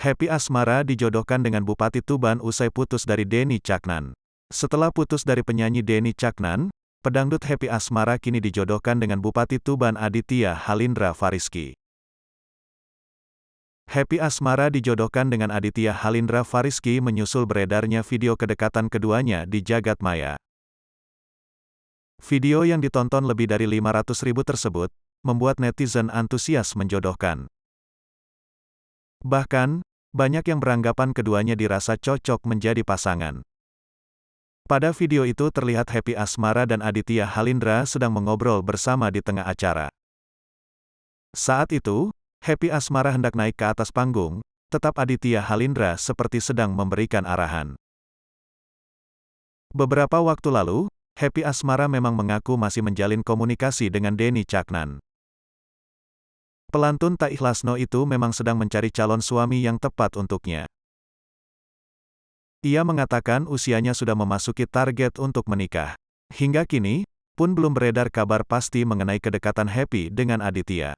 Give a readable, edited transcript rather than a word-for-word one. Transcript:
Happy Asmara dijodohkan dengan Bupati Tuban usai putus dari Denny Caknan. Setelah putus dari penyanyi Denny Caknan, pedangdut Happy Asmara kini dijodohkan dengan Bupati Tuban Aditya Halindra Fariski. Happy Asmara dijodohkan dengan Aditya Halindra Fariski menyusul beredarnya video kedekatan keduanya di jagat maya. Video yang ditonton lebih dari 500.000 tersebut, membuat netizen antusias menjodohkan. Bahkan, banyak yang beranggapan keduanya dirasa cocok menjadi pasangan. Pada video itu terlihat Happy Asmara dan Aditya Halindra sedang mengobrol bersama di tengah acara. Saat itu, Happy Asmara hendak naik ke atas panggung, tetap Aditya Halindra seperti sedang memberikan arahan. Beberapa waktu lalu, Happy Asmara memang mengaku masih menjalin komunikasi dengan Denny Caknan. Pelantun tak ikhlasno itu memang sedang mencari calon suami yang tepat untuknya. Ia mengatakan usianya sudah memasuki target untuk menikah. Hingga kini, pun belum beredar kabar pasti mengenai kedekatan Happy dengan Aditya.